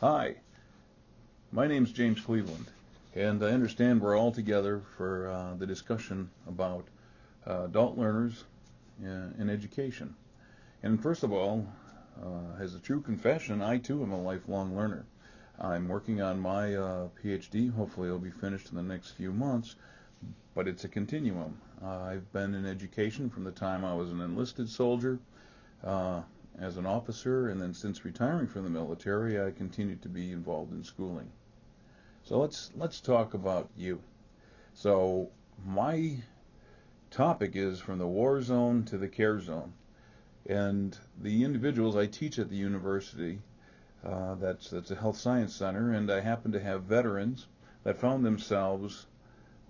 Hi, my name's James Cleveland, and I understand we're all together for the discussion about adult learners in education. And first of all, as a true confession, I too am a lifelong learner. I'm working on my PhD. Hopefully, it'll be finished in the next few months, but it's a continuum. I've been in education from the time I was an enlisted soldier uh, as an officer, and then since retiring from the military, I continued to be involved in schooling. So let's talk about you. So my topic is from the war zone to the care zone, and the individuals I teach at the university. That's a health science center, and I happen to have veterans that found themselves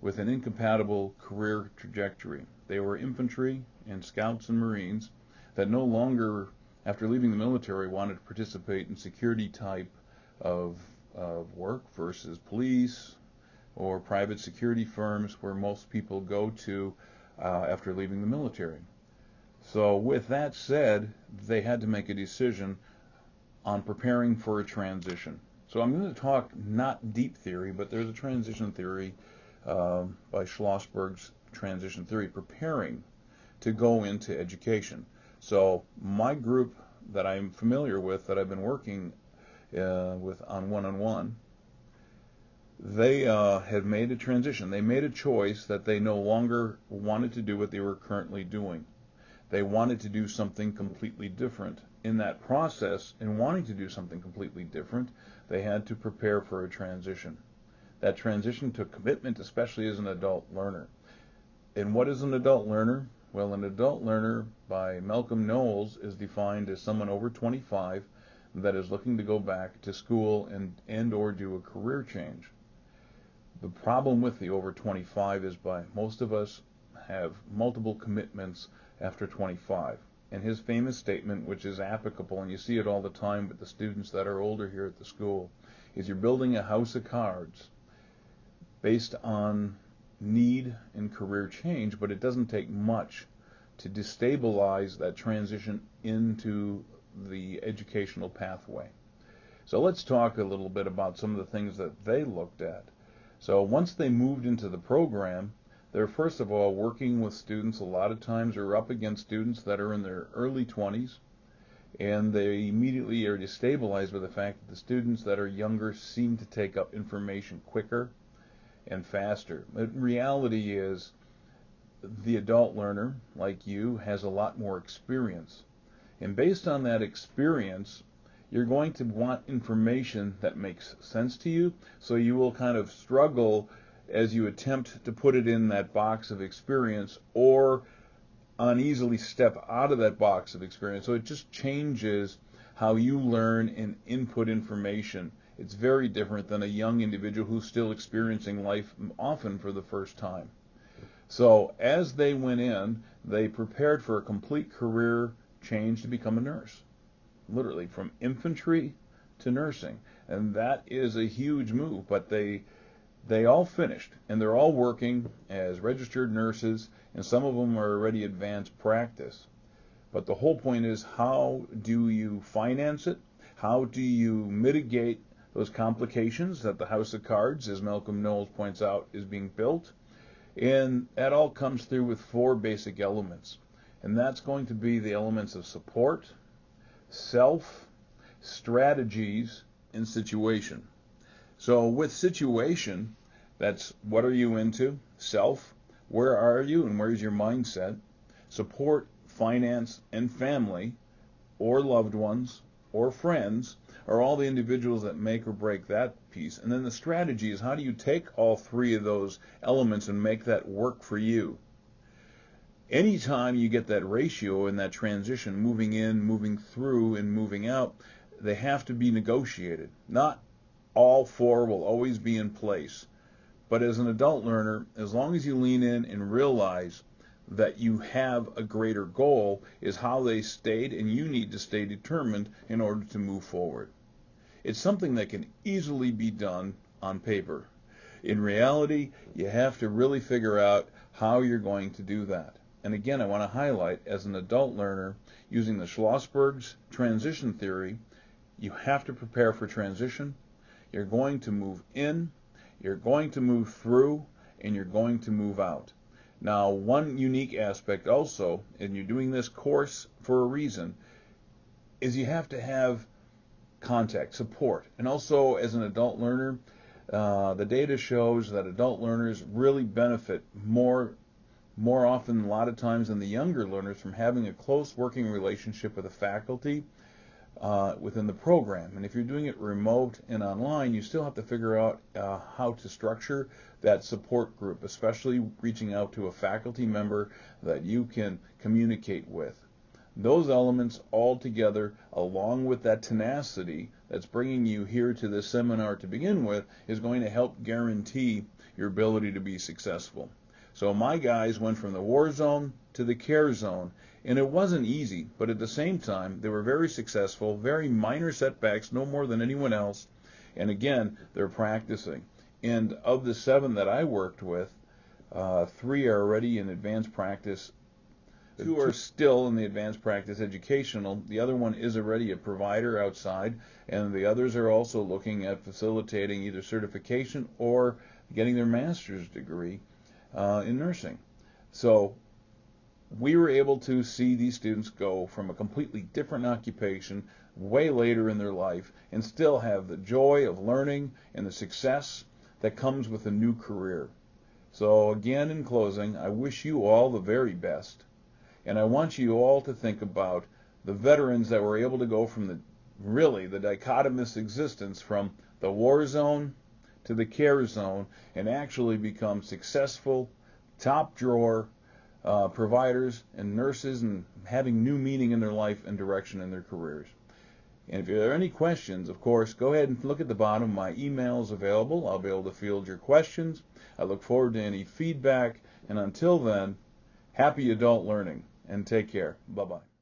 with an incompatible career trajectory. They were infantry and scouts and marines that no longer, after leaving the military, wanted to participate in security type of work versus police or private security firms where most people go to after leaving the military. So with that said, they had to make a decision on preparing for a transition. So I'm going to talk not deep theory, but there's a transition theory by Schlossberg's transition theory, preparing to go into education. So my group that I'm familiar with, that I've been working with on one-on-one, they had made a transition. They made a choice that they no longer wanted to do what they were currently doing. They wanted to do something completely different. In that process, in wanting to do something completely different, they had to prepare for a transition. That transition took commitment, especially as an adult learner. And what is an adult learner? Well, an adult learner by Malcolm Knowles is defined as someone over 25 that is looking to go back to school and or do a career change. The problem with the over 25 is by most of us have multiple commitments after 25. And his famous statement, which is applicable, and you see it all the time with the students that are older here at the school, is you're building a house of cards based on need and career change, but it doesn't take much to destabilize that transition into the educational pathway. So let's talk a little bit about some of the things that they looked at. So once they moved into the program, they're first of all working with students. A lot of times are up against students that are in their early 20s, and they immediately are destabilized by the fact that the students that are younger seem to take up information quicker and faster. But reality is the adult learner, like you, has a lot more experience. And based on that experience, you're going to want information that makes sense to you, so you will kind of struggle as you attempt to put it in that box of experience or uneasily step out of that box of experience. So it just changes how you learn and input information. It's very different than a young individual who's still experiencing life often for the first time. So as they went in, they prepared for a complete career change to become a nurse, literally from infantry to nursing. And that is a huge move, but they all finished, and they're all working as registered nurses, and some of them are already advanced practice. But the whole point is, how do you finance it? How do you mitigate those complications that the house of cards, as Malcolm Knowles points out, is being built? And that all comes through with four basic elements. And that's going to be the elements of support, self, strategies, and situation. So with situation, that's what are you into? Self, where are you and where's your mindset? Support, finance, and family, or loved ones, or friends, are all the individuals that make or break that piece. And then the strategy is, how do you take all three of those elements and make that work for you? Anytime you get that ratio and that transition, moving in, moving through, and moving out, they have to be negotiated. Not all four will always be in place. But as an adult learner, as long as you lean in and realize that you have a greater goal, is how they stayed, and you need to stay determined in order to move forward. It's something that can easily be done on paper. In reality, you have to really figure out how you're going to do that. And again, I want to highlight, as an adult learner, using the Schlossberg's transition theory, you have to prepare for transition. You're going to move in, you're going to move through, and you're going to move out. Now, one unique aspect also, and you're doing this course for a reason, is you have to have contact, support. And also, as an adult learner, the data shows that adult learners really benefit more often, a lot of times, than the younger learners from having a close working relationship with the faculty within the program. And if you're doing it remote and online, you still have to figure out how to structure that support group, especially reaching out to a faculty member that you can communicate with. Those elements all together, along with that tenacity that's bringing you here to this seminar to begin with, is going to help guarantee your ability to be successful. So my guys went from the war zone to the care zone, and it wasn't easy, but at the same time, they were very successful, very minor setbacks, no more than anyone else, and again, they're practicing. And of the 7 that I worked with, 3 are already in advanced practice. 2 are still in the advanced practice educational. The other one is already a provider outside, and the others are also looking at facilitating either certification or getting their master's degree in nursing. So we were able to see these students go from a completely different occupation way later in their life and still have the joy of learning and the success that comes with a new career. So again, in closing, I wish you all the very best. And I want you all to think about the veterans that were able to go from the dichotomous existence from the war zone to the care zone and actually become successful, top drawer providers and nurses and having new meaning in their life and direction in their careers. And if there are any questions, of course, go ahead and look at the bottom. My email is available. I'll be able to field your questions. I look forward to any feedback. And until then, happy adult learning. And take care. Bye-bye.